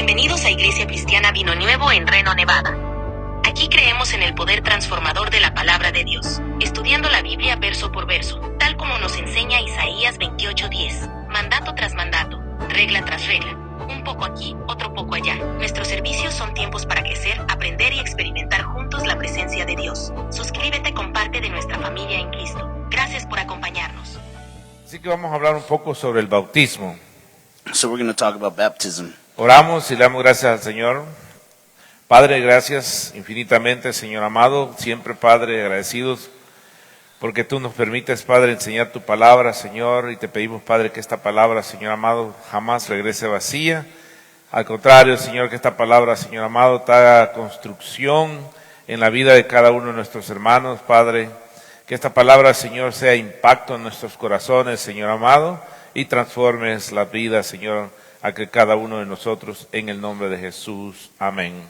Bienvenidos a Iglesia Cristiana Vino Nuevo en Reno, Nevada. Aquí creemos en el poder transformador de la palabra de Dios, estudiando la Biblia verso por verso, tal como nos enseña Isaías 28:10, mandato tras mandato, regla tras regla, un poco aquí, otro poco allá. Nuestros servicios son tiempos para crecer, aprender y experimentar juntos la presencia de Dios. Suscríbete con parte de nuestra familia en Cristo. Gracias por acompañarnos. Así que vamos a hablar un poco sobre el bautismo. So we're going to talk about baptism. Oramos y le damos gracias al Señor. Padre, gracias infinitamente, Señor amado. Siempre, Padre, agradecidos porque tú nos permites, Padre, enseñar tu palabra, Señor. Y te pedimos, Padre, que esta palabra, Señor amado, jamás regrese vacía. Al contrario, Señor, que esta palabra, Señor amado, te haga construcción en la vida de cada uno de nuestros hermanos, Padre. Que esta palabra, Señor, sea impacto en nuestros corazones, Señor amado, y transformes la vida, Señor, a que cada uno de nosotros, en el nombre de Jesús. Amén.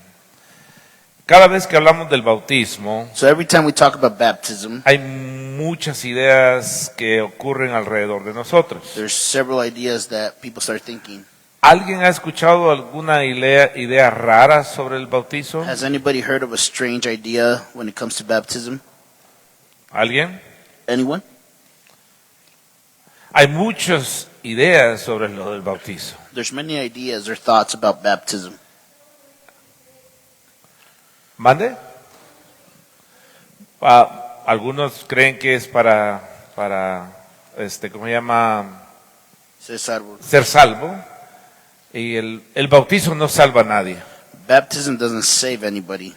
Cada vez que hablamos del bautismo, So every time we talk about baptism, hay muchas ideas que ocurren alrededor de nosotros. there's several ideas that people start thinking. ¿Alguien ha escuchado alguna idea rara sobre el bautizo? Has anybody heard of a strange idea when it comes to baptism? ¿Alguien? Anyone? Hay muchas ideas sobre lo del bautizo. There's many ideas or thoughts about baptism. ¿Mande? Algunos creen que es para ¿cómo se llama? Cesar, Ser salvo. Y el bautizo no salva a nadie. baptism doesn't save anybody.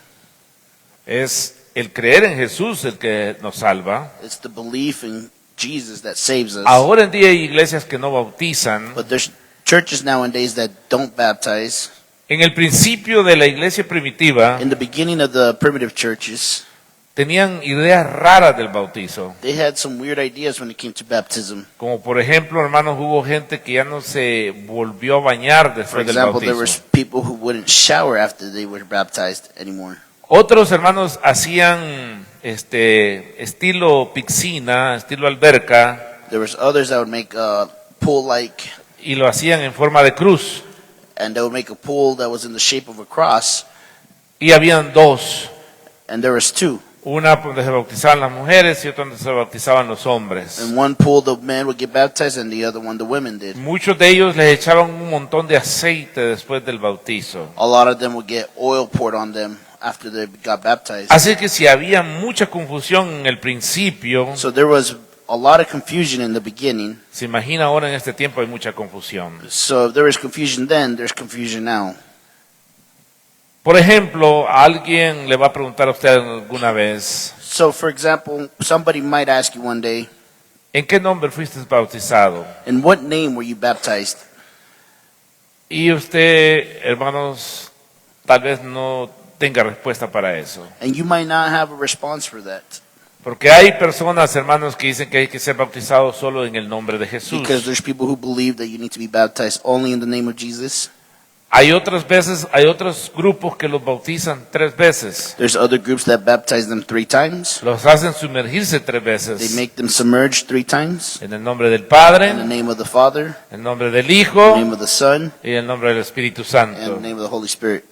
Es el creer en Jesús el que nos salva. It's the belief in Jesus that saves us. Ahora en día hay iglesias que no bautizan. But there's churches nowadays that don't baptize. En el principio de la iglesia primitiva In the beginning of the primitive churches, tenían ideas raras del bautizo. they had some weird ideas when it came to baptism. Como por ejemplo, hermanos, hubo gente que ya no se volvió a bañar For después del example, there was bautizo. people who wouldn't shower after they were baptized anymore. Otros hermanos hacían estilo piscina, estilo alberca, There was others that would make a pool like, y lo hacían en forma de cruz. and they would make a pool that was in the shape of a cross, Y habían dos, and there was two. una donde se bautizaban las mujeres y otra donde se bautizaban los hombres. In one pool the men would get baptized, and the other one the women did. Muchos de ellos les echaban un montón de aceite después del bautizo. A lot of them would get oil poured on them after they got baptized. Así que si había mucha confusión en el principio, So there was a lot of confusion in the beginning. se imagina ahora en este tiempo hay mucha confusión. So if there was confusion then, there's confusion now. Por ejemplo, alguien le va a preguntar a usted alguna vez, So for example, somebody might ask you one day, ¿en qué nombre fuiste bautizado? in what name were you baptized? Y usted, hermanos, tal vez no tenga respuesta para eso. And you might not have a response for that. Porque hay personas, hermanos, que dicen que hay que ser bautizados solo en el nombre de Jesús. Because there's people who believe that you need to be baptized only in the name of Jesus. Hay otros grupos que los bautizan 3 veces. There's other groups that baptize them 3 times. Los hacen sumergirse 3 They veces. make them submerge 3 times. En el nombre del Padre, In the en name of the Father, el nombre del in the Hijo name of the Son, y en el nombre del Espíritu and Santo. in the name of the Holy Spirit.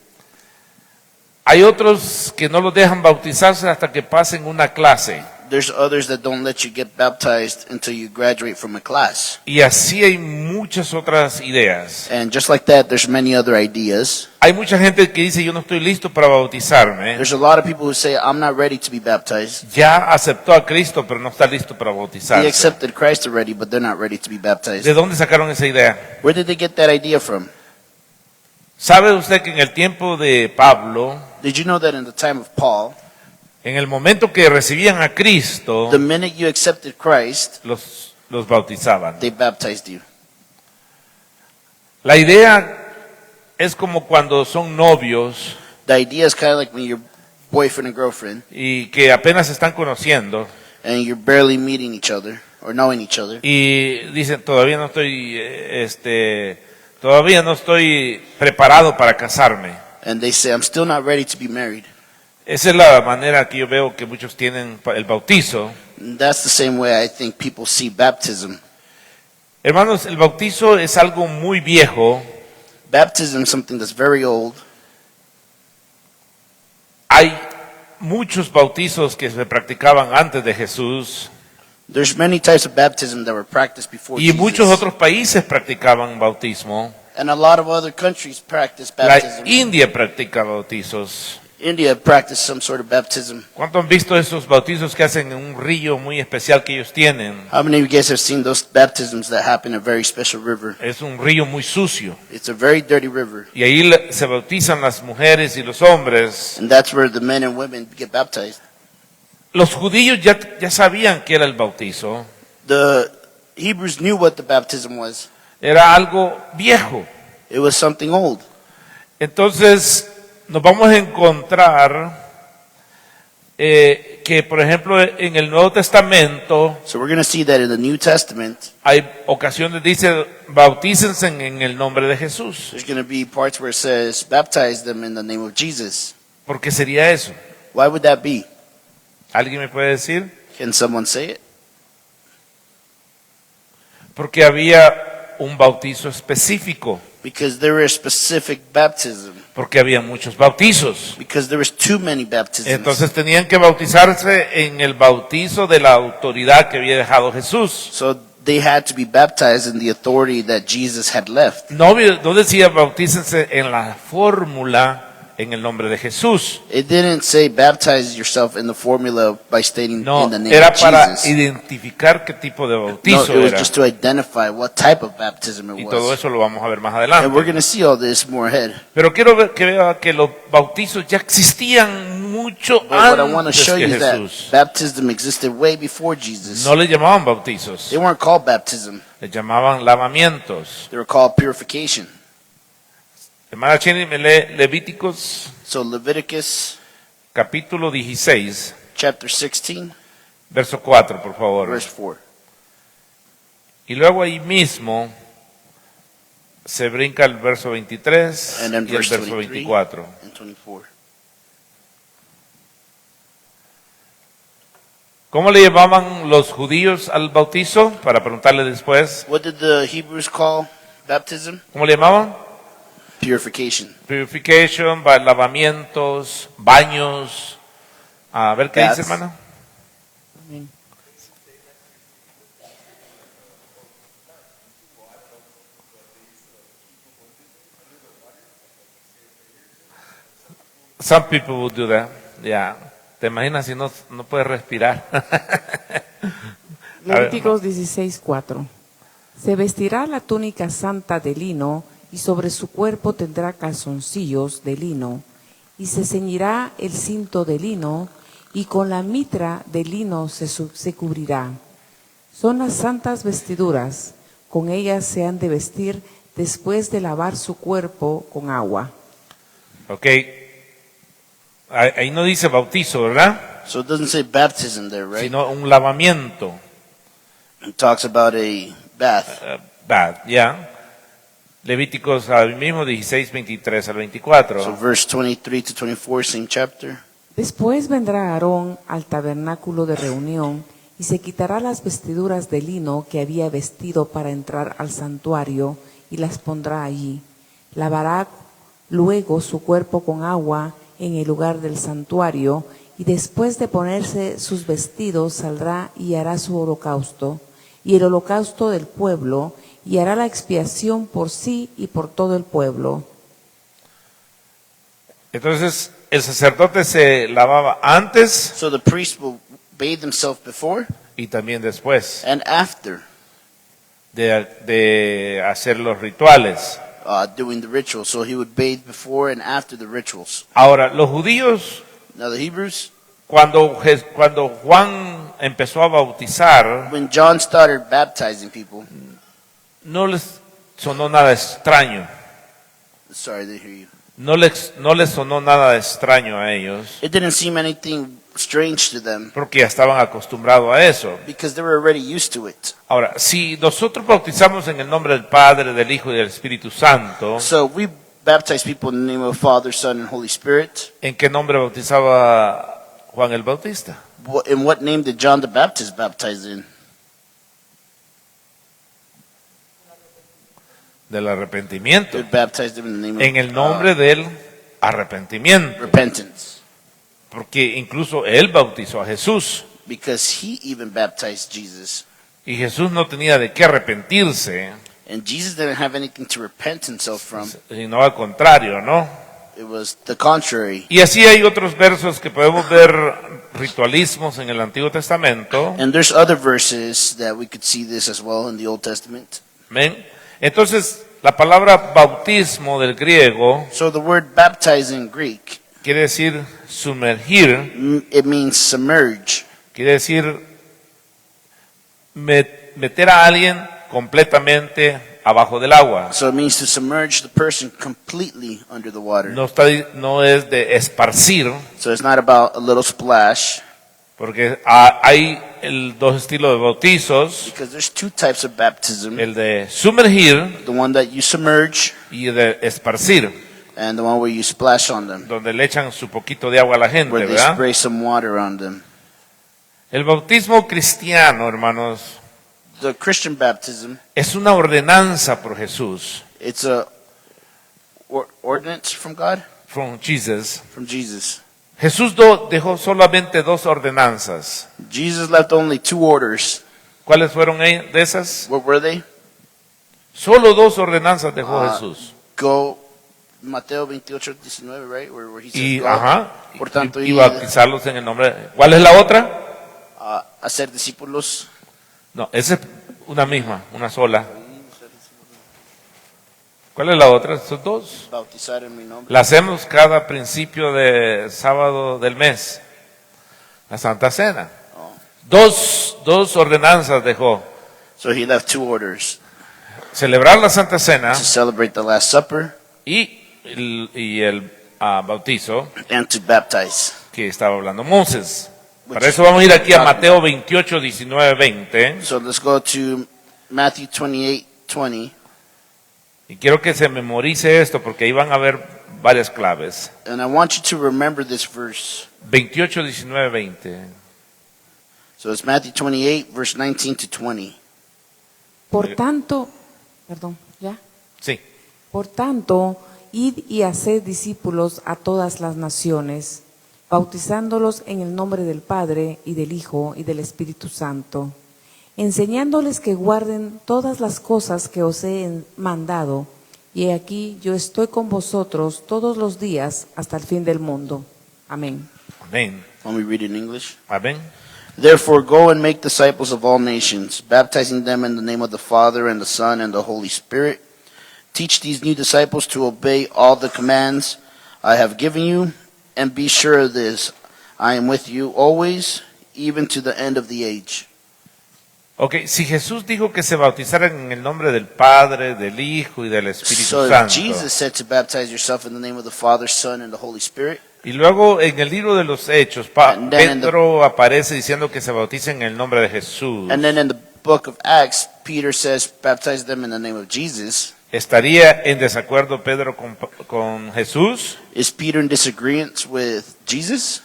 Hay otros que no los dejan bautizarse hasta que pasen una clase. There's others that don't let you get baptized until you graduate from a class. Y así hay muchas otras ideas. And just like that, there's many other ideas. Hay mucha gente que dice, yo no estoy listo para bautizarme. There's a lot of people who say, I'm not ready to be baptized. Ya aceptó a Cristo, pero no está listo para They bautizarse. accepted Christ already, but they're not ready to be baptized. ¿De dónde sacaron esa idea? Where did they get that idea from? ¿Sabe usted que en el tiempo de Pablo, Did you know that in the time of Paul, en el momento que recibían a Cristo, the minute you accepted Christ, los bautizaban? they baptized you? La idea es como cuando son novios The idea is kind of like when you're boyfriend and girlfriend, y que apenas se están conociendo and you're barely meeting each other or knowing each other. y dicen, todavía no estoy preparado para casarme. And they say, I'm still not ready to be married. Esa es la manera que yo veo que muchos tienen el bautizo. And that's the same way I think people see baptism. Hermanos, el bautizo es algo muy viejo Baptism is something that's very old. Hay muchos bautizos que se practicaban antes de Jesús There's many types of baptism that were practiced before y muchos Jesus. otros países practicaban bautismo. And a lot of other countries practice La baptism. India practica bautizos. India practiced some sort of baptism. ¿Cuántos han visto esos bautizos que hacen en un río muy especial que ellos tienen? How many of you guys have seen those baptisms that happen in a very special river? Es un río muy sucio. It's a very dirty river. Y ahí se bautizan las mujeres y los hombres. And that's where the men and women get baptized. Los judíos ya sabían qué era el bautizo. The Hebrews knew what the baptism was. Era algo viejo. It was something old. Entonces nos vamos a encontrar que, por ejemplo, en el Nuevo Testamento So we're going to see that in the New Testament, hay ocasiones dice bautícense en el nombre de Jesús. there's going to be parts where it says, baptize them in the name of Jesus. ¿Por qué sería eso? Why would that be? ¿Alguien me puede decir? Can someone say it? Porque había un bautizo específico, Because there were specific baptism. porque había muchos bautizos. Because there was too many baptisms. Entonces tenían que bautizarse en el bautizo de la autoridad que había dejado Jesús. So they had to be baptized in the authority that Jesus had left. No decía bautícense en la fórmula en el nombre de Jesús. It didn't say baptize yourself in the formula by stating No, in the name era of para Jesus. identificar qué tipo de No, bautizo it was era. just to identify what type of baptism it Y todo was. eso lo vamos a ver más And we're adelante. going to see all this more ahead. Pero quiero que vea que los bautizos ya existían mucho But what I want to antes show que you is that Jesús. baptism existed way before Jesus. No le llamaban bautizos, They weren't called baptism. le llamaban lavamientos. They were called purification. Hermana Chini, me lee Levíticos So Leviticus capítulo 16, chapter 16, verso 4, por favor. verse 4. Y luego ahí mismo se brinca el verso 23 And then y el verse verso 23 24. and 24. ¿Cómo le llamaban los judíos al bautizo? Para preguntarle después. What did the Hebrews call baptism? ¿Cómo le llamaban? Purification. Purification, lavamientos, baños. A ver qué dice, Baths. hermano. Some people would do that. Yeah. ¿Te imaginas si no puedes respirar? Levíticos 16:4. Se vestirá la túnica santa de lino y sobre su cuerpo tendrá calzoncillos de lino y se ceñirá el cinto de lino y con la mitra de lino se cubrirá. Son las santas vestiduras, con ellas se han de vestir después de lavar su cuerpo con agua. Ok. Ahí no dice bautizo, ¿verdad? So it doesn't say baptism there, right? Sino un lavamiento. It talks about a bath. Bad, ya. Levíticos al mismo 16, 23 al 24. So verse 23 to 24, same chapter. Después vendrá Aarón al tabernáculo de reunión y se quitará las vestiduras de lino que había vestido para entrar al santuario y las pondrá allí. Lavará luego su cuerpo con agua en el lugar del santuario y después de ponerse sus vestidos saldrá y hará su holocausto y el holocausto del pueblo y hará la expiación por sí y por todo el pueblo. Entonces, el sacerdote se lavaba antes So the priest will bathe himself before y también después and after de hacer los rituales. doing the ritual. So he would bathe before and after the rituals. Ahora, los judíos, Now the Hebrews, cuando Juan empezó a bautizar, when John started baptizing people, no les sonó nada extraño. sorry, I didn't hear you. No les sonó nada extraño a ellos, It didn't seem anything strange to them porque ya estaban acostumbrados a eso. because they were already used to it. Ahora, si nosotros bautizamos en el nombre del Padre, del Hijo y del Espíritu Santo, So we baptize people in the name of Father, Son, and Holy Spirit. ¿en qué nombre bautizaba Juan el Bautista? In what name did John the Baptist baptize in? del arrepentimiento, They would baptize them in the name en el of nombre del arrepentimiento, repentance. porque incluso él bautizó a Jesús Because he even baptized Jesus. y Jesús no tenía de qué arrepentirse, And Jesus didn't have anything to repent himself from. sino al contrario, ¿no? It was the contrary. Y así hay otros versos que podemos ver ritualismos en el Antiguo Testamento. And there's other verses that we could see this as well in the Old Testament. Amén. Entonces, la palabra bautismo del griego So the word baptize in Greek, quiere decir sumergir, it means submerge. quiere decir meter a alguien completamente abajo del agua. So it means to submerge the person completely under the water. No es de esparcir, So it's not about a little splash, porque hay dos estilos de bautizos, because there's two types of baptism. el de sumergir The one that you submerge y el de esparcir, and the one where you splash on them, donde le echan su poquito de agua a la gente, where they ¿verdad? spray some water on them. El bautismo cristiano, hermanos, The Christian baptism, es una ordenanza por Jesús, it's a ordinance from God, from Jesus. from Jesus. Jesús dejó solamente dos ordenanzas. Jesus left only two orders. ¿Cuáles fueron de esas? What were they? Solo dos ordenanzas dejó Jesús. Go, Mateo 28:19, right? Where he says, Y, go, ajá, por tanto, y bautizarlos en el nombre. ¿Cuál es la otra? hacer discípulos. No, esa es una misma, una sola. ¿Cuál es la otra? Son dos. Bautizar en mi nombre. La hacemos cada principio de sábado del mes. La Santa Cena. Oh. Dos ordenanzas dejó. So he left two orders. Celebrar la Santa Cena To celebrate the Last Supper y el bautizo and to baptize. que estaba hablando Moses. Para eso vamos a ir aquí a Mateo 28, 19, 20. So let's go to Matthew 28:20. Y quiero que se memorice esto porque ahí van a ver varias claves. And I want you to remember this verse. 28, 19, 20. So it's Matthew 28, verse 19 to 20. Por tanto, perdón, ¿ya? Sí. Por tanto, id y haced discípulos a todas las naciones, bautizándolos en el nombre del Padre y del Hijo y del Espíritu Santo, enseñándoles que guarden todas las cosas que os he mandado, y he aquí yo estoy con vosotros todos los días hasta el fin del mundo. Amén. Amén. Let me read it in English. Amén. Therefore, go and make disciples of all nations, baptizing them in the name of the Father and the Son and the Holy Spirit. Teach these new disciples to obey all the commands I have given you, and be sure of this, I am with you always, even to the end of the age. Ok, si Jesús dijo que se bautizaran en el nombre del Padre, del Hijo y del Espíritu So Santo, Jesus said to baptize yourself in the name of the Father, Son, and the Holy Spirit. y luego en el libro de los Hechos, And then in Pedro aparece diciendo que se bauticen en el nombre de Jesús, And then in the book of Acts, Peter says, baptize them in the name of Jesus. ¿estaría en desacuerdo Pedro con Jesús? Is Peter in disagreement with Jesus?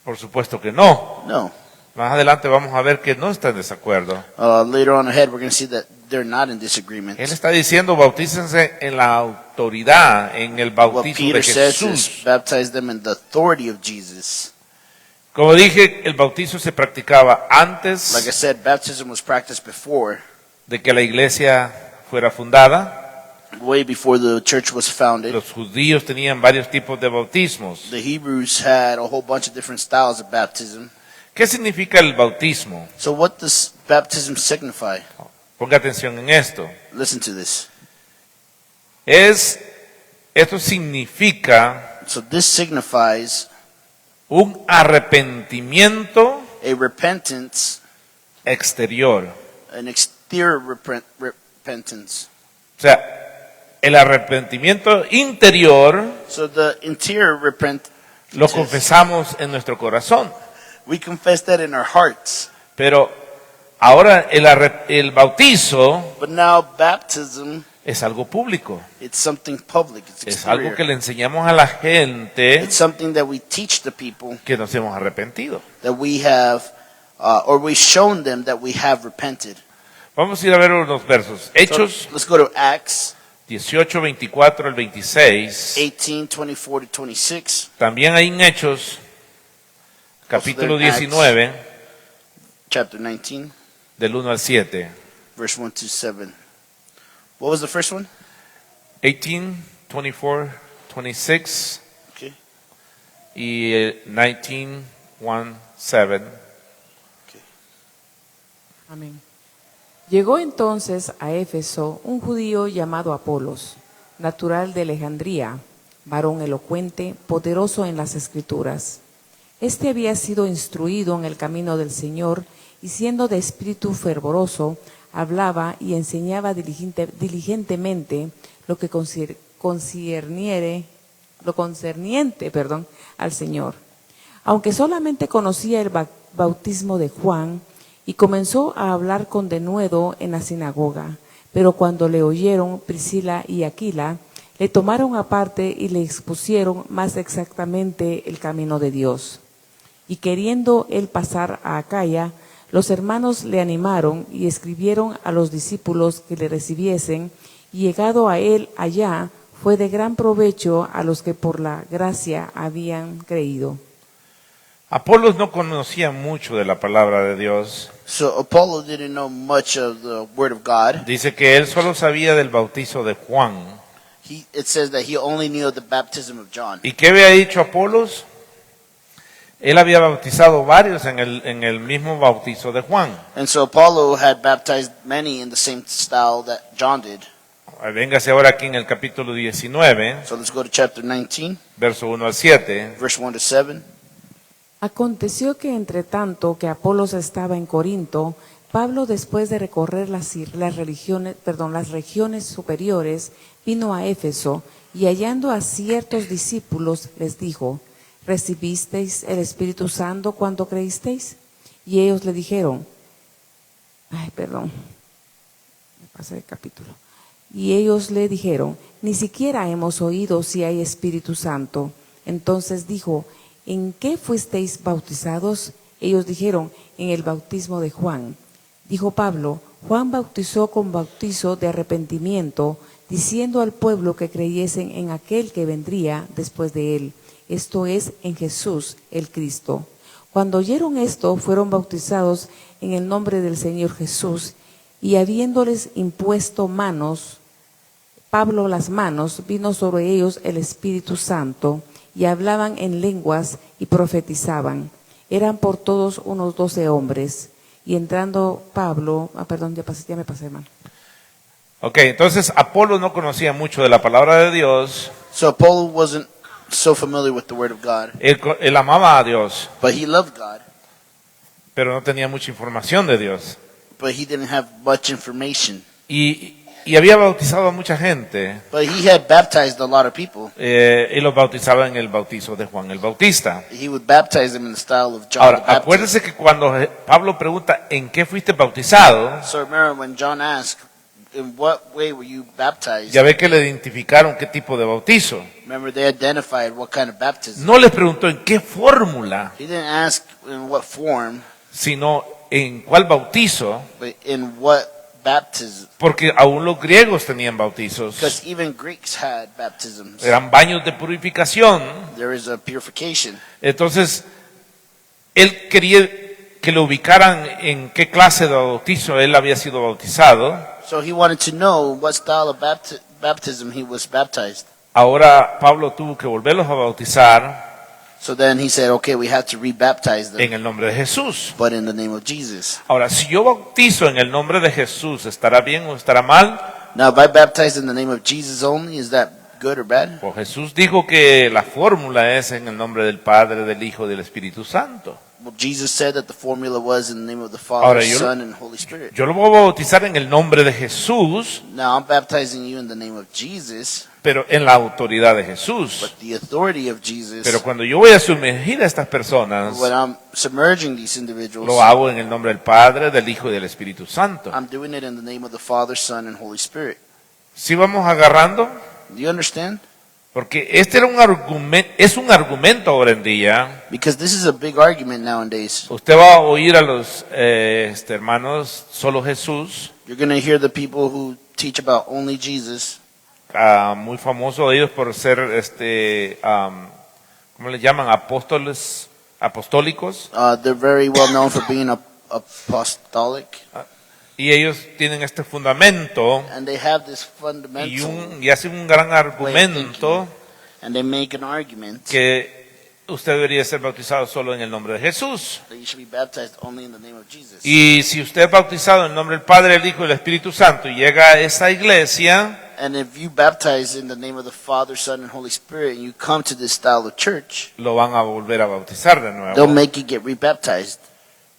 Por supuesto que no. No. Más adelante vamos a ver que no está en desacuerdo. Later on ahead, we're going to see that they're not in disagreement. Él está diciendo bautícense en la autoridad, en el What bautismo Peter de says is Jesús. baptize them in the authority of Jesus. Como dije, el bautizo se practicaba antes Like I said, baptism was practiced before, de que la iglesia fuera fundada. way before the church was founded. Los judíos tenían varios tipos de bautismos. The Hebrews had a whole bunch of different styles of baptism. ¿Qué significa el bautismo? So what does baptism signify? Ponga atención en esto. Listen to this. Esto significa So this signifies un arrepentimiento a repentance, exterior. an exterior repentance. O sea, el arrepentimiento interior So the interior repentance, lo confesamos en nuestro corazón. we confess that in our hearts. Pero ahora el bautizo But now baptism, es algo público. it's something public. It's Es algo que exterior. le enseñamos a la gente It's something that we teach the people que nos hemos arrepentido. that we have, or we've shown them that we have repented. Vamos a ir a ver unos versos. So Hechos let's go to Acts 18, 24 al 26. 18, 24 to 26. También hay en Hechos, capítulo Also there in Acts. 19, Chapter 19, del 1 al 7. verse 1 to 7. What was the first one? 18, 24, 26 Okay. y 19, 1, 7. Amén. Llegó entonces a Éfeso un judío llamado Apolos, natural de Alejandría, varón elocuente, poderoso en las Escrituras. Este había sido instruido en el camino del Señor y siendo de espíritu fervoroso, hablaba y enseñaba diligentemente lo que concerniente al Señor. Aunque solamente conocía el bautismo de Juan, y comenzó a hablar con denuedo en la sinagoga. Pero cuando le oyeron Priscila y Aquila, le tomaron aparte y le expusieron más exactamente el camino de Dios. Y queriendo él pasar a Acaya, los hermanos le animaron y escribieron a los discípulos que le recibiesen, y llegado a él allá, fue de gran provecho a los que por la gracia habían creído. Apolos no conocía mucho de la palabra de Dios. So Apollo didn't know much of the Word of God. Dice que él solo sabía del bautizo de Juan. It says that he only knew of the baptism of John. ¿Y qué había dicho Apolos? Él había bautizado varios en el mismo bautizo de Juan. And so Apollo had baptized many in the same style that John did. Véngase ahora aquí en el capítulo 19, So let's go to chapter 19, verso 1 al 7. verse 1 to 7. Aconteció que entre tanto que Apolos estaba en Corinto, Pablo, después de recorrer las regiones superiores, vino a Éfeso y hallando a ciertos discípulos les dijo: ¿Recibisteis el Espíritu Santo cuando creísteis? Y ellos le dijeron, me pasé el capítulo. Y ellos le dijeron: ni siquiera hemos oído si hay Espíritu Santo. Entonces dijo: ¿en qué fuisteis bautizados? Ellos dijeron: en el bautismo de Juan. Dijo Pablo: Juan bautizó con bautizo de arrepentimiento, diciendo al pueblo que creyesen en aquel que vendría después de él, esto es, en Jesús el Cristo. Cuando oyeron esto, fueron bautizados en el nombre del Señor Jesús, y habiéndoles impuesto Pablo las manos, vino sobre ellos el Espíritu Santo, y hablaban en lenguas y profetizaban. Eran por todos unos 12 hombres. Y entrando Pablo, ya me pasé, hermano. Ok, entonces Apolo no conocía mucho de la palabra de Dios. So Apollo wasn't so familiar with the Word of God, Él amaba a Dios, but he loved God, pero no tenía mucha información de Dios. but he didn't have much information. Y había bautizado a mucha gente. But he had baptized a lot of people. Y los bautizaba en el bautizo de Juan el Bautista. He would baptize them in the style of John Ahora, the Baptist. acuérdense que cuando Pablo pregunta ¿en qué fuiste bautizado? So remember when John asked, in what way were you baptized? Ya ve que le identificaron qué tipo de bautizo. Remember they identified what kind of baptism. No les preguntó en qué fórmula, He didn't ask in what form, sino en cuál bautizo, but in what baptism. porque aún los griegos tenían bautizos. Because even Greeks had baptisms. Eran baños de purificación. There is a purification. Entonces, él quería que lo ubicaran en qué clase de bautizo él había sido bautizado. So he wanted to know what style of baptism he was baptized. Ahora Pablo tuvo que volverlos a bautizar So then he said, okay, we have to rebaptize them, en el nombre de Jesús. but in the name of Jesus. Ahora, si yo bautizo en el nombre de Jesús, ¿estará bien o estará mal? Now, if I baptize in the name of Jesus only, is that good or bad? Pues Jesús dijo que la fórmula es en el nombre del Padre, del Hijo y del Espíritu Santo. Well, Jesus said that the formula was in the name of the Ahora, Father, yo- Son, and Holy Spirit. Yo lo voy a bautizar en el nombre de Jesús, Now, I'm baptizing you in the name of Jesus, pero en la autoridad de Jesús. but the authority of Jesus, Pero cuando yo voy a sumergir a estas personas, when I'm submerging these individuals, lo hago en el nombre del Padre, del Hijo y del Espíritu Santo. I'm doing it in the name of the Father, Son, and Holy Spirit. ¿Sí vamos agarrando? Do you understand? Porque este era es un argumento ahora en día. Because this is a big argument nowadays. Usted va a oír a los hermanos, solo Jesús, You're going to hear the people who teach about only Jesus, muy famoso ellos por ser, ¿cómo le llaman? Apostólicos. They're very well known for being apostolic, Y ellos tienen este fundamento and they have this fundamental y hacen un gran argumento and they make an argument que usted debería ser bautizado solo en el nombre de Jesús. that you should be baptized only in the name of Jesus. Y si usted es bautizado en el nombre del Padre, el Hijo y el Espíritu Santo y llega a esa iglesia, And if you baptize in the name of the Father, Son, and Holy Spirit, and you come to this style of church, lo van a volver a bautizar de they'll nuevo. make you get rebaptized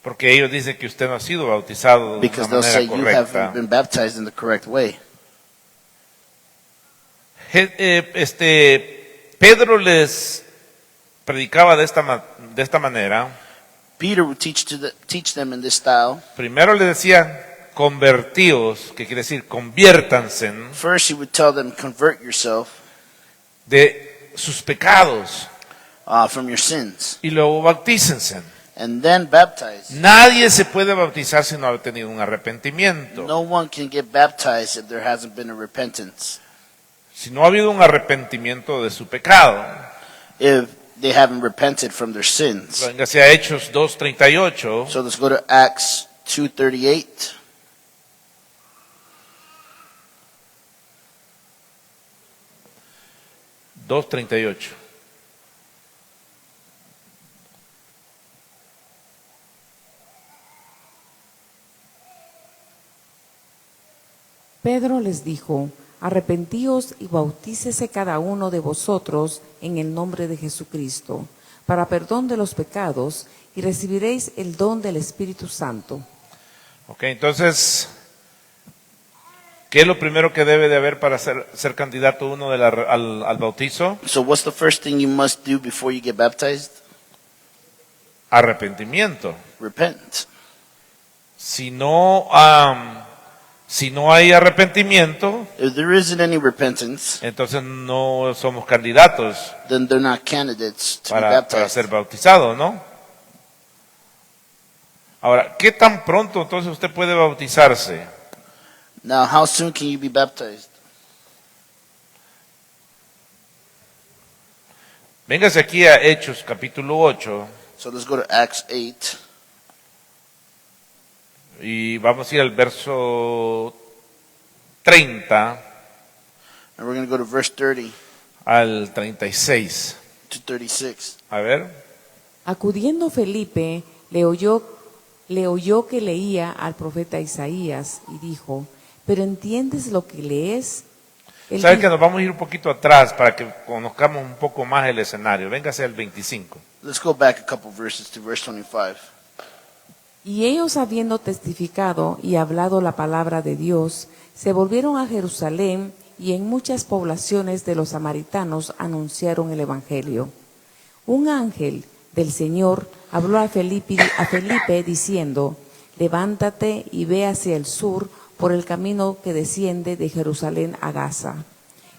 Porque ellos dicen que usted no ha sido bautizado de because una they'll say manera you haven't correcta. been baptized in the correct way. Pedro les predicaba de esta manera. Peter would teach them in this style. Primero le decía, convertíos, que quiere decir conviértanse First, he would tell them, convert yourself de sus pecados from your sins, y luego bautícense. and then baptize. Nadie se puede bautizar si no ha tenido un arrepentimiento. No one can get baptized if there hasn't been a repentance. Si no ha habido un arrepentimiento de su pecado. If they haven't repented from their sins. Véngase a Hechos 2:38. So let's go to Acts 2:38. Pedro les dijo, arrepentíos y bautícese cada uno de vosotros en el nombre de Jesucristo, para perdón de los pecados, y recibiréis el don del Espíritu Santo. Ok, entonces, ¿qué es lo primero que debe de haber para ser candidato uno al bautizo? So what's the first thing you must do before you get baptized? Arrepentimiento. Repent. Si no hay arrepentimiento, If there isn't any repentance, entonces no somos candidatos then they're not candidates to be para baptized. ser bautizados, ¿no? Ahora, ¿qué tan pronto entonces usted puede bautizarse? Now, how soon can you be baptized? Véngase aquí a Hechos capítulo 8 So let's go to Acts 8. y vamos a ir al verso 30 And we're going to go to verse 30 al 36. to 36. A ver. Acudiendo Felipe, le oyó que leía al profeta Isaías y dijo, ¿pero entiendes lo que lees? Él ¿Sabe dijo- que nos vamos a ir un poquito atrás para que conozcamos un poco más el escenario? Véngase al 25. Let's go back a couple verses to verse 25. Y ellos, habiendo testificado y hablado la palabra de Dios, se volvieron a Jerusalén y en muchas poblaciones de los samaritanos anunciaron el Evangelio. Un ángel del Señor habló a Felipe diciendo, levántate y ve hacia el sur por el camino que desciende de Jerusalén a Gaza,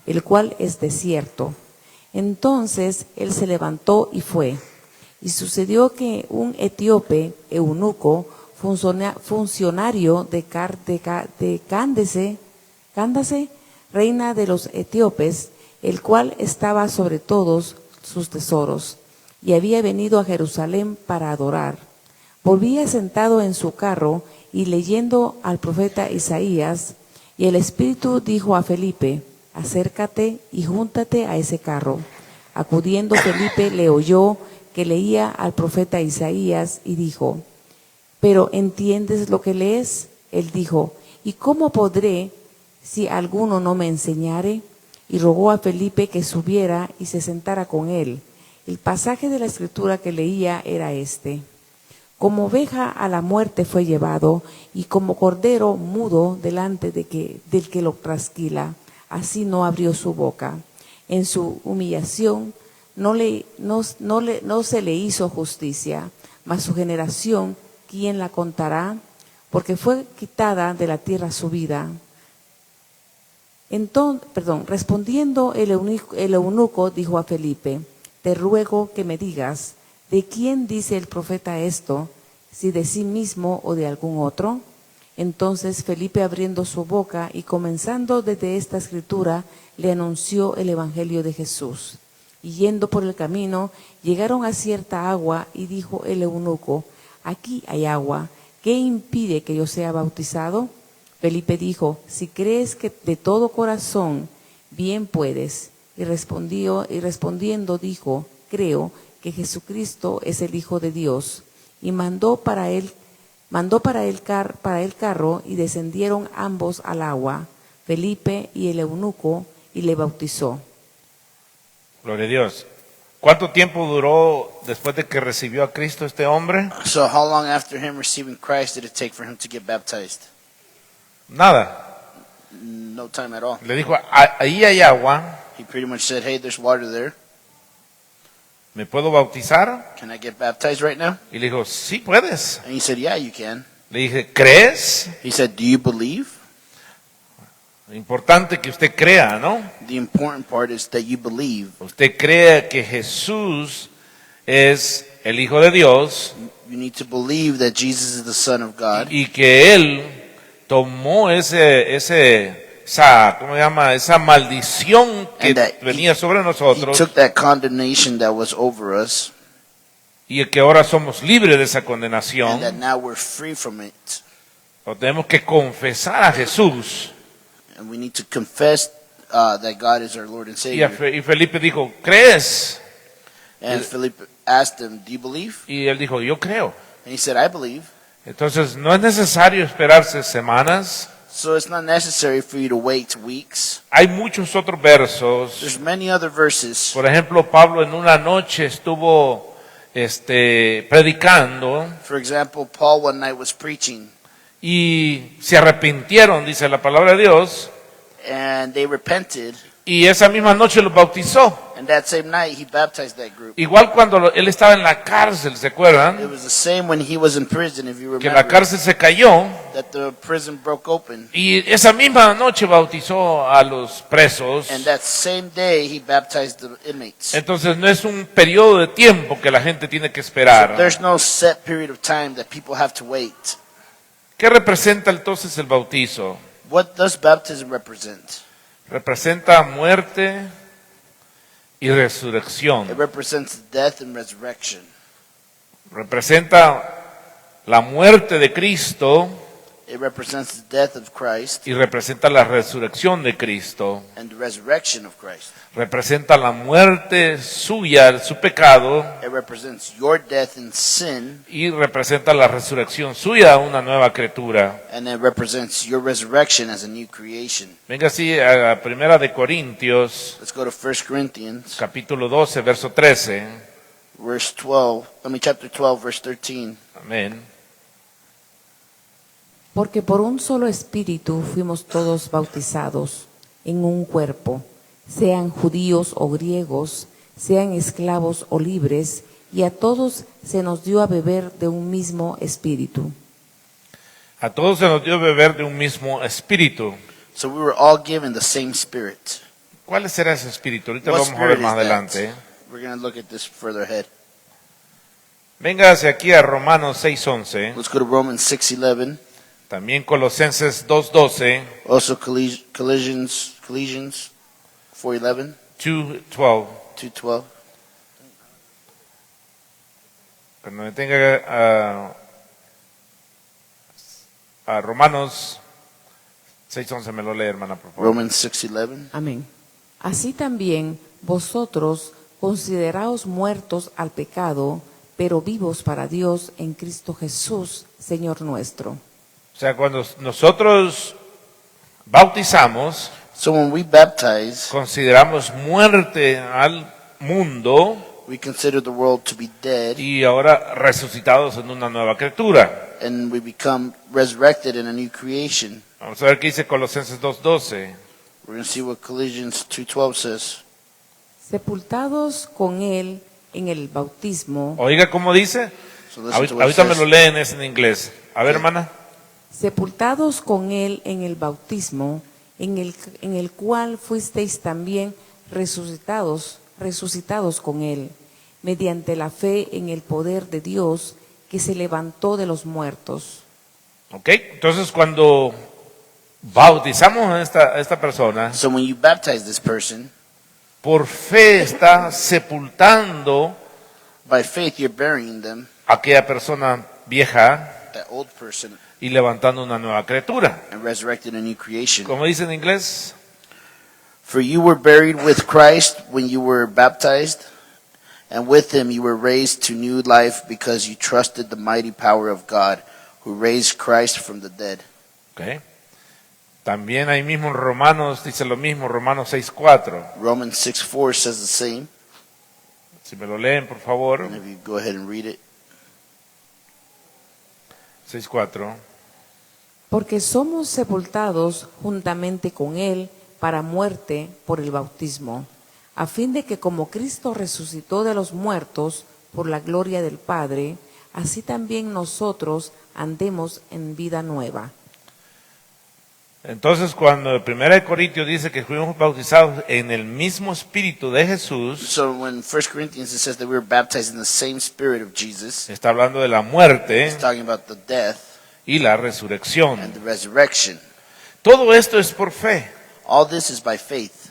el cual es desierto. Entonces él se levantó y fue. Y sucedió que un etíope, eunuco, funcionario de Cándace, reina de los etíopes, el cual estaba sobre todos sus tesoros, y había venido a Jerusalén para adorar, volvía sentado en su carro y leyendo al profeta Isaías, y el Espíritu dijo a Felipe, acércate y júntate a ese carro. Acudiendo Felipe le oyó que leía al profeta Isaías y dijo, ¿pero entiendes lo que lees? Él dijo, ¿y cómo podré si alguno no me enseñare? Y rogó a Felipe que subiera y se sentara con él. El pasaje de la escritura que leía era este: como oveja a la muerte fue llevado, y como cordero mudo delante del que lo trasquila, así no abrió su boca. En su humillación no se le hizo justicia, mas su generación, ¿quién la contará? Porque fue quitada de la tierra su vida. Respondiendo el eunuco dijo a Felipe, te ruego que me digas, ¿de quién dice el profeta esto? ¿Si de sí mismo o de algún otro? Entonces Felipe, abriendo su boca y comenzando desde esta escritura, le anunció el evangelio de Jesús. Y yendo por el camino, llegaron a cierta agua, y dijo el eunuco: aquí hay agua, ¿qué impide que yo sea bautizado? Felipe dijo: si crees que de todo corazón, bien puedes. Y respondiendo dijo: creo que Jesucristo es el Hijo de Dios. Y mandó para él carro, y descendieron ambos al agua, Felipe y el eunuco, y le bautizó. Gloria a Dios. ¿Cuánto tiempo duró después de que recibió a Cristo este hombre? So how long after him receiving Christ did it take for him to get baptized? Nada. No time at all. Le dijo, ahí hay agua, He pretty much said, hey, there's water there. ¿me puedo bautizar? Can I get baptized right now? Y le dijo, sí puedes. And he said, yeah, you can. Le dije, ¿crees? He said, do you believe? Importante que usted crea, ¿no? The important part is that you believe. Usted crea que Jesús es el Hijo de Dios You need to believe that Jesus is the Son of God, y que Él tomó ¿cómo se llama? Esa maldición que And that venía sobre He nosotros took that condemnation that was over us, y que ahora somos libres de esa and that condenación. now we're free from it. O tenemos que confesar a Jesús. And we need to confess that God is our Lord and Y Savior. y Felipe dijo, ¿crees? And Philip asked him, do you believe? Y él dijo, yo creo. And he said, I believe. Entonces no es necesario esperarse semanas. So it's not necessary for you to wait weeks. Hay muchos otros versos. There's many other verses. Por ejemplo, Pablo en una noche estuvo predicando For example, Paul one night was preaching, y se arrepintieron, dice la palabra de Dios, and they repented, y esa misma noche los bautizó. and that same night he baptized that group. Igual cuando él estaba en la cárcel, ¿se It acuerdan? was the same when he was in prison, if you Que la remember, cárcel se cayó that the prison broke open. y esa misma noche bautizó a los presos. And that same day he baptized the inmates. Entonces no es un periodo de tiempo que la gente tiene que esperar. There's no set period of time that people have to wait. ¿Qué representa entonces el bautizo? What does baptism represent? Representa muerte y resurrección. It represents death and resurrection. Representa la muerte de Cristo It represents the death of Christ y representa la resurrección de Cristo. and the resurrection of Christ. Representa la muerte suya, su pecado, It represents your death and sin, y representa la resurrección suya, una nueva criatura. and it represents your resurrection as a new creation. Venga así a Primera de Corintios, Let's go to 1 Corinthians, capítulo 12, verso 13. chapter 12, verse 13. Amén. Porque por un solo espíritu fuimos todos bautizados en un cuerpo, sean judíos o griegos, sean esclavos o libres, y a todos se nos dio a beber de un mismo espíritu. A todos se nos dio beber de un mismo espíritu. So we were all given the same spirit. ¿Cuál será ese espíritu? Ahorita lo What vamos a ver spirit más is adelante. that? We're going to look at this further ahead. Venga hacia aquí a Romanos 6:11, Let's go to Romans 6:11. también Colosenses 2:12, Also Colossians 4:11, 2:12. 2:12. Cuando me tenga a Romanos 6:11 me lo lee, hermana, por favor. Romans 6:11. Amén. Así también vosotros consideraos muertos al pecado, pero vivos para Dios en Cristo Jesús, Señor nuestro. O sea, cuando nosotros bautizamos, So when we baptize, consideramos muerte al mundo we consider the world to be dead, y ahora resucitados en una nueva criatura. and we become resurrected in a new creation. Vamos a ver qué dice Colosenses 2:12. We're going to see what Colossians 2:12 says. Sepultados con Él en el bautismo, Oiga cómo dice. So listen to what it Ahorita me says. lo leen, es en inglés. A ver, hermana. sepultados con Él en el bautismo, en el cual fuisteis también resucitados con Él, mediante la fe en el poder de Dios que se levantó de los muertos. ¿Ok? Entonces cuando bautizamos a esta persona, So when you baptize this person, por fe está sepultando by faith you're burying them, a aquella persona vieja that old person, y levantando una nueva criatura. and resurrecting a new creation. Como dice en inglés, For you were buried with Christ when you were baptized, and with him you were raised to new life because you trusted the mighty power of God who raised Christ from the dead. ¿ok? También ahí mismo en Romanos dice lo mismo, Romanos 6:4. Romans 6:4 says the same. Si me lo leen, por favor. And if you go ahead and read it. 6:4. Porque somos sepultados juntamente con Él para muerte por el bautismo, a fin de que como Cristo resucitó de los muertos por la gloria del Padre, así también nosotros andemos en vida nueva. Entonces cuando el 1 Corintios dice que fuimos bautizados en el mismo espíritu de Jesús, So when 1 Corinthians it says that we were baptized in the same spirit of Jesus, está hablando de la muerte it's talking about the death y la resurrección. and the resurrection. Todo esto es por fe. All this is by faith.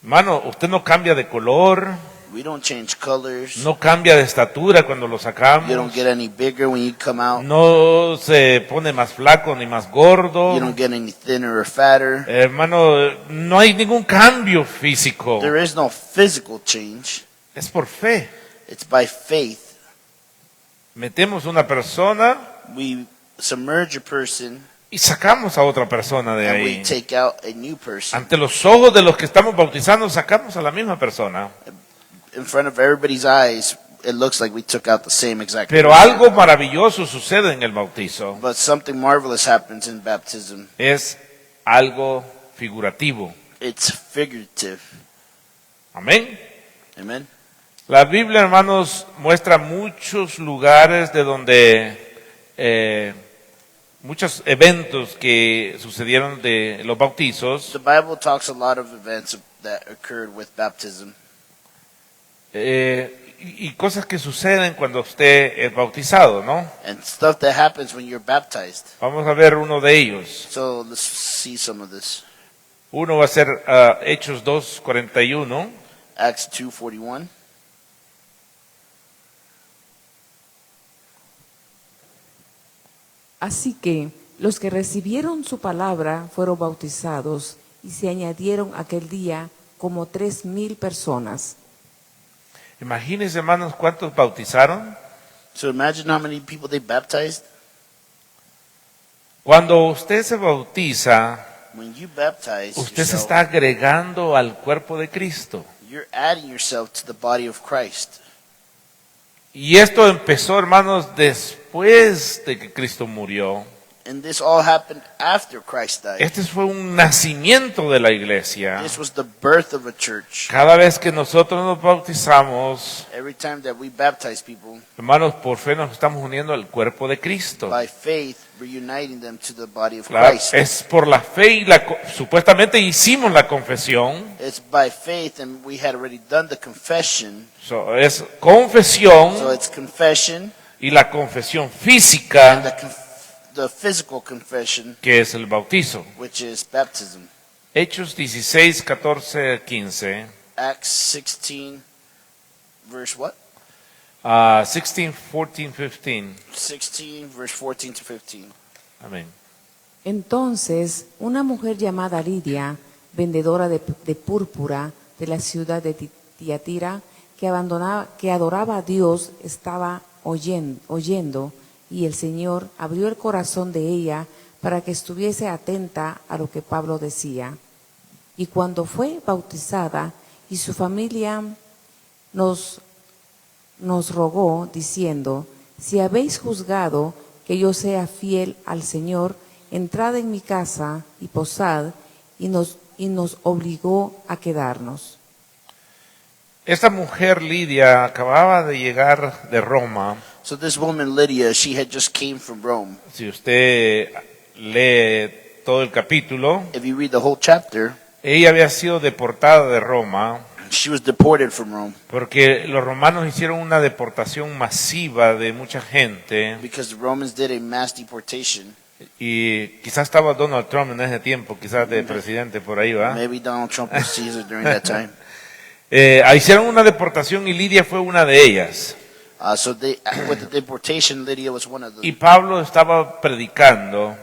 Hermano, usted no cambia de color, We don't change colors. no cambia de estatura cuando lo You don't sacamos, get any bigger when you come out. no se pone más flaco ni más gordo. You don't get any thinner or fatter. Hermano, no hay ningún cambio físico, There is no physical change. es por fe. It's by faith. Metemos una persona We submerge a person y sacamos a otra persona de and we ahí. take out a new person. Ante los ojos de los que estamos bautizando, sacamos a la misma persona. In front of everybody's eyes, it looks like we took out the same exact Pero person. algo maravilloso sucede en el bautizo. But something marvelous happens in baptism. Es algo figurativo. It's figurative. Amén. Amen. La Biblia, hermanos, muestra muchos lugares de donde muchos eventos que sucedieron de los bautizos. The Bible talks a lot of events that occurred with baptism. Y cosas que suceden cuando usted es bautizado, ¿no? And stuff that happens when you're baptized. Vamos a ver uno de ellos. So let's see some of this. Uno va a ser Hechos 2:41. Acts 2:41. Así que los que recibieron su palabra fueron bautizados y se añadieron aquel día como 3,000 personas. Imagínense, hermanos, cuántos bautizaron. So imagine how many people they baptized. Cuando usted se bautiza, When you baptize usted se yourself, está agregando al cuerpo de Cristo. you're adding yourself to the body of Christ. Y esto empezó, hermanos, después de que Cristo murió. And this all happened after Christ died. Este fue un nacimiento de la iglesia. This was the birth of a church. Cada vez que nosotros nos bautizamos, Every time that we baptize people, hermanos, por fe nos estamos uniendo al cuerpo de Cristo. by faith, we're uniting them to the body of Claro, Christ. es por la fe y supuestamente hicimos la confesión. It's by faith, and we had already done the confession. Es confesión So it's confession y la confesión and física, the physical confession, que es el bautizo. which is baptism. Hechos 16, 14, 15. Acts 16, verse what? 16, 14, 15. 16, verse 14 to 15. Amén. Entonces, una mujer llamada Lidia, vendedora de púrpura de la ciudad de Tiatira, que adoraba a Dios, estaba oyendo, y el Señor abrió el corazón de ella para que estuviese atenta a lo que Pablo decía. Y cuando fue bautizada y su familia nos rogó diciendo: si habéis juzgado que yo sea fiel al Señor, entrad en mi casa y posad, y nos obligó a quedarnos. Esta mujer Lidia acababa de llegar de Roma. So this woman Lydia, she had just came from Rome. Si usted lee todo el capítulo, If you read the whole chapter, ella había sido deportada de Roma She was deported from Rome porque los romanos hicieron una deportación masiva de mucha gente because the Romans did a mass deportation. y quizás estaba Donald Trump en ese tiempo, quizás de presidente por ahí, ¿va? Maybe Donald Trump was Caesar during that time. Hicieron una deportación y Lidia fue una de ellas. So with the deportation, Lydia was one of Y them. Pablo estaba predicando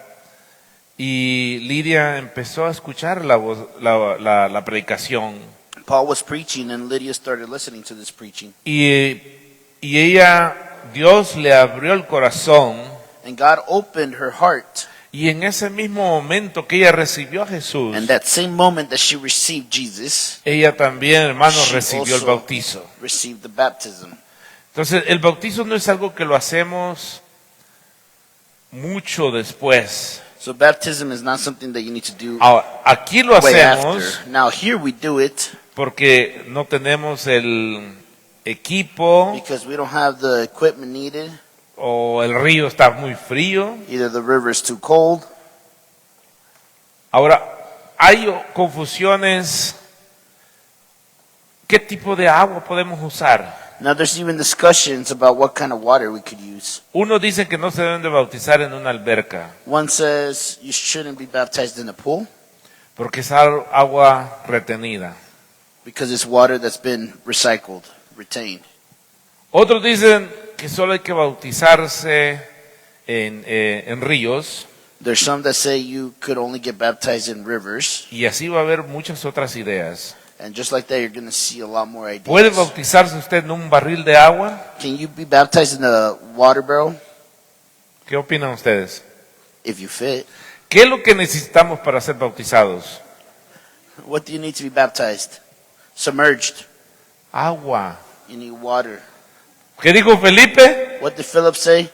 y Lidia empezó a escuchar la predicación. Paul was preaching, and Lydia started listening to this preaching. Y ella, Dios le abrió el corazón And God opened her heart. y en ese mismo momento que ella recibió a Jesús, And that same moment that she received Jesus, ella también, hermanos, she recibió el also bautizo. received the baptism. Entonces, el bautizo no es algo que lo hacemos mucho después. So baptism is not something that you need to do Ahora, aquí lo way hacemos after. Now here we do it porque no tenemos el equipo because we don't have the equipment needed. o el río está muy frío. Either the river is too cold. Ahora, hay confusiones. ¿Qué tipo de agua podemos usar? Now there's even discussions about what kind of water we could use. Uno dice que no se deben de bautizar en una alberca One says you shouldn't be baptized in a pool porque es agua retenida. because it's water that's been recycled, retained. Otros dicen que solo hay que bautizarse en ríos There's some that say you could only get baptized in rivers, y así va a haber muchas otras ideas. and just like that, you're going to see a lot more ideas. ¿Puede bautizarse usted en un barril de agua? Can you be baptized in a water barrel ¿Qué opinan ustedes? if you fit? ¿Qué es lo que necesitamos para ser bautizados? What do you need to be baptized? Submerged. Agua. You need water. ¿Qué dijo Felipe? What did Philip say?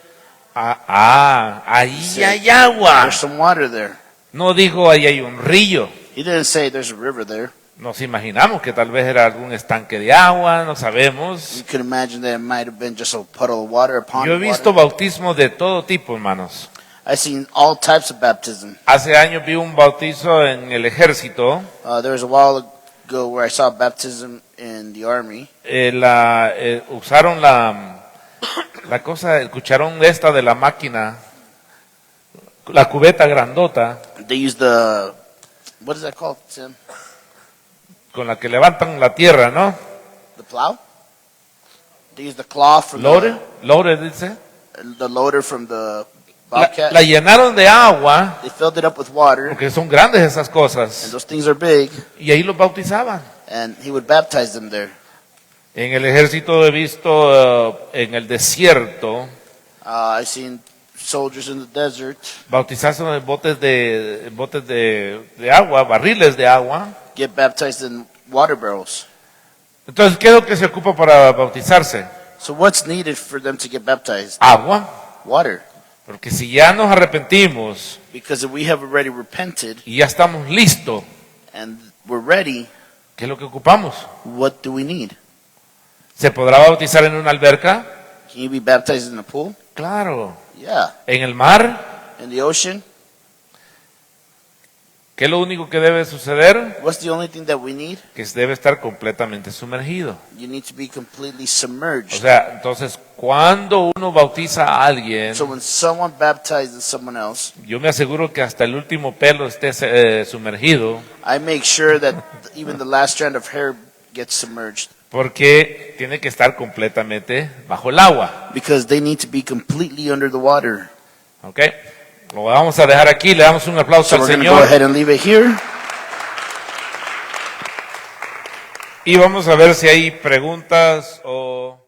Ahí Sí. hay agua. There's some water there. No dijo ahí hay un río. He didn't say there's a river there. Nos imaginamos que tal vez era algún estanque de agua, no sabemos. You could imagine that it might have been just a puddle of water, a pond Yo he of visto water. bautismos de todo tipo, hermanos. I've seen all types of baptism. Hace años vi un bautizo en el ejército. There was a while ago where I saw baptism in the army. Usaron la cosa, el cucharón esta de la máquina, la cubeta grandota, They used the, what is that called, Tim? con la que levantan la tierra, ¿no? The plow? They used the claw from Loader dice. the loader from the La bobcat. llenaron de agua, They filled it up with water, porque son grandes esas and cosas, those things are big, y ahí los bautizaban. and he would baptize them there. En el ejército he visto en el desierto I've seen soldiers in the desert bautizarse en botes de agua, barriles de agua. get baptized in water barrels. Entonces, ¿qué es lo que se ocupa para bautizarse? So what's needed for them to get baptized? Agua. Water. Porque si ya nos arrepentimos Because if we have already repented y ya estamos listos, and we're ready, ¿qué es lo que ocupamos? what do we need? ¿Se podrá bautizar en una alberca? Can you be baptized in a pool? Claro. Yeah. ¿En el mar? In the ocean? ¿Qué es lo único que debe suceder? What's the only thing that we need? Que debe estar completamente sumergido. You need to be completely O submerged. sea, entonces, cuando uno bautiza a alguien, So when someone baptizes someone else, yo me aseguro que hasta el último pelo esté sumergido, I make sure that even the last strand of hair gets submerged porque tiene que estar completamente bajo el agua. because they need to be completely under the water. ¿Ok? Lo vamos a dejar aquí, le damos un aplauso So al we're going to go Señor ahead and leave it here. y vamos a ver si hay preguntas o...